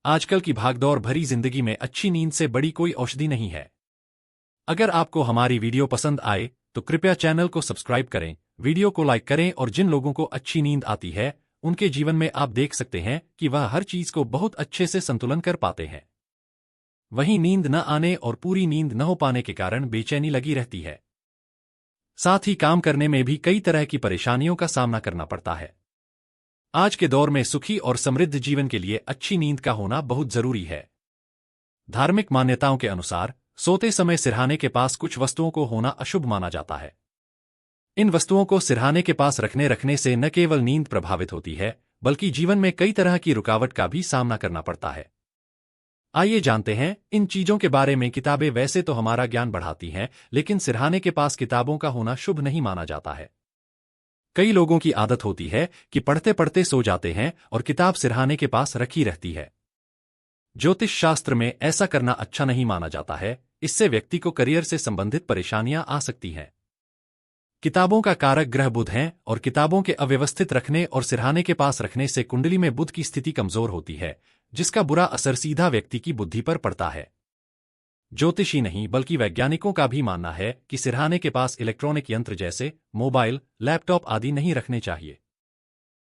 आजकल की भागदौड़ भरी जिंदगी में अच्छी नींद से बड़ी कोई औषधि नहीं है। अगर आपको हमारी वीडियो पसंद आए तो कृपया चैनल को सब्सक्राइब करें, वीडियो को लाइक करें और जिन लोगों को अच्छी नींद आती है उनके जीवन में आप देख सकते हैं कि वह हर चीज को बहुत अच्छे से संतुलन कर पाते हैं। वहीं नींद न आने और पूरी नींद न हो पाने के कारण बेचैनी लगी रहती है। साथ ही काम करने में भी कई तरह की परेशानियों का सामना करना पड़ता है। आज के दौर में सुखी और समृद्ध जीवन के लिए अच्छी नींद का होना बहुत जरूरी है। धार्मिक मान्यताओं के अनुसार सोते समय सिरहाने के पास कुछ वस्तुओं को होना अशुभ माना जाता है। इन वस्तुओं को सिरहाने के पास रखने से न केवल नींद प्रभावित होती है बल्कि जीवन में कई तरह की रुकावट का भी सामना करना पड़ता है। आइए जानते हैं इन चीजों के बारे में। किताबें वैसे तो हमारा ज्ञान बढ़ाती हैं, लेकिन सिरहाने के पास किताबों का होना शुभ नहीं माना जाता है। कई लोगों की आदत होती है कि पढ़ते पढ़ते सो जाते हैं और किताब सिरहाने के पास रखी रहती है। ज्योतिष शास्त्र में ऐसा करना अच्छा नहीं माना जाता है, इससे व्यक्ति को करियर से संबंधित परेशानियां आ सकती हैं। किताबों का कारक ग्रह बुध हैं और किताबों के अव्यवस्थित रखने और सिरहाने के पास रखने से कुंडली में बुध की स्थिति कमजोर होती है, जिसका बुरा असर सीधा व्यक्ति की बुद्धि पर पड़ता है। ज्योतिषी नहीं बल्कि वैज्ञानिकों का भी मानना है कि सिरहाने के पास इलेक्ट्रॉनिक यंत्र जैसे मोबाइल, लैपटॉप आदि नहीं रखने चाहिए।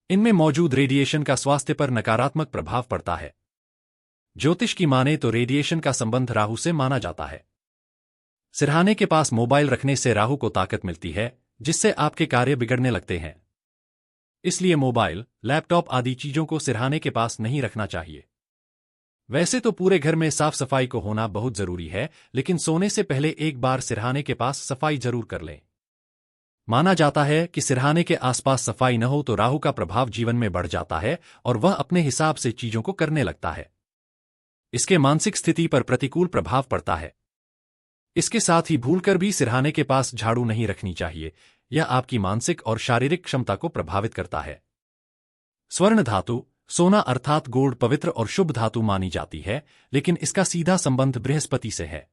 इनमें मौजूद रेडिएशन का स्वास्थ्य पर नकारात्मक प्रभाव पड़ता है। ज्योतिष की माने तो रेडिएशन का संबंध राहु से माना जाता है। सिरहाने के पास मोबाइल रखने से राहु को ताकत मिलती है, जिससे आपके कार्य बिगड़ने लगते हैं। इसलिए मोबाइल, लैपटॉप आदि चीजों को सिरहाने के पास नहीं रखना चाहिए। वैसे तो पूरे घर में साफ सफाई को होना बहुत जरूरी है, लेकिन सोने से पहले एक बार सिरहाने के पास सफाई जरूर कर लें। माना जाता है कि सिरहाने के आसपास सफाई न हो तो राहु का प्रभाव जीवन में बढ़ जाता है और वह अपने हिसाब से चीजों को करने लगता है। इसके मानसिक स्थिति पर प्रतिकूल प्रभाव पड़ता है। इसके साथ ही भूलकर भी सिरहाने के पास झाड़ू नहीं रखनी चाहिए, यह आपकी मानसिक और शारीरिक क्षमता को प्रभावित करता है। स्वर्ण धातु, सोना अर्थात गोल्ड पवित्र और शुभ धातु मानी जाती है, लेकिन इसका सीधा संबंध बृहस्पति से है।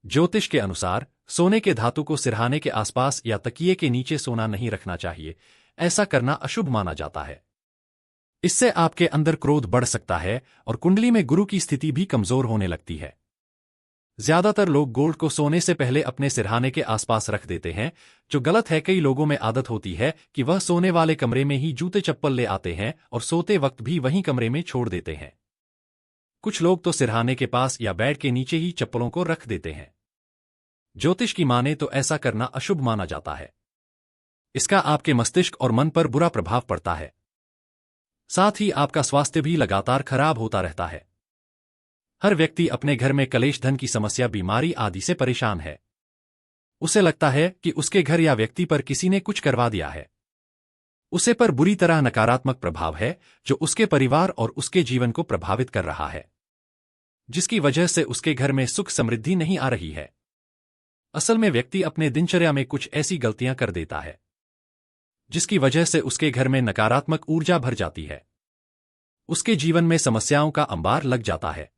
ज्योतिष के अनुसार सोने के धातु को सिरहाने के आसपास या तकिए के नीचे सोना नहीं रखना चाहिए, ऐसा करना अशुभ माना जाता है। इससे आपके अंदर क्रोध बढ़ सकता है और कुंडली में गुरु की स्थिति भी कमजोर होने लगती है। ज्यादातर लोग गोल्ड को सोने से पहले अपने सिरहाने के आसपास रख देते हैं, जो गलत है। कई लोगों में आदत होती है कि वह सोने वाले कमरे में ही जूते चप्पल ले आते हैं और सोते वक्त भी वहीं कमरे में छोड़ देते हैं। कुछ लोग तो सिरहाने के पास या बेड के नीचे ही चप्पलों को रख देते हैं। ज्योतिष की माने तो ऐसा करना अशुभ माना जाता है। इसका आपके मस्तिष्क और मन पर बुरा प्रभाव पड़ता है। साथ ही आपका स्वास्थ्य भी लगातार खराब होता रहता है। हर व्यक्ति अपने घर में कलेश, धन की समस्या, बीमारी आदि से परेशान है। उसे लगता है कि उसके घर या व्यक्ति पर किसी ने कुछ करवा दिया है। उसे पर बुरी तरह नकारात्मक प्रभाव है जो उसके परिवार और उसके जीवन को प्रभावित कर रहा है, जिसकी वजह से उसके घर में सुख समृद्धि नहीं आ रही है। असल में व्यक्ति अपने दिनचर्या में कुछ ऐसी गलतियां कर देता है जिसकी वजह से उसके घर में नकारात्मक ऊर्जा भर जाती है। उसके जीवन में समस्याओं का अंबार लग जाता है।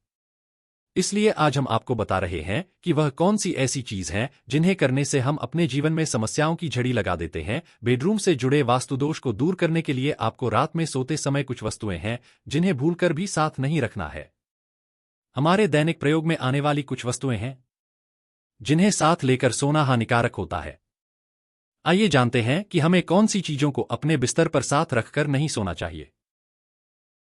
इसलिए आज हम आपको बता रहे हैं कि वह कौन सी ऐसी चीज हैं जिन्हें करने से हम अपने जीवन में समस्याओं की झड़ी लगा देते हैं। बेडरूम से जुड़े वास्तुदोष को दूर करने के लिए आपको रात में सोते समय कुछ वस्तुएं हैं जिन्हें भूलकर भी साथ नहीं रखना है। हमारे दैनिक प्रयोग में आने वाली कुछ वस्तुएं हैं जिन्हें साथ लेकर सोना हानिकारक होता है। आइए जानते हैं कि हमें कौन सी चीजों को अपने बिस्तर पर साथ रखकर नहीं सोना चाहिए।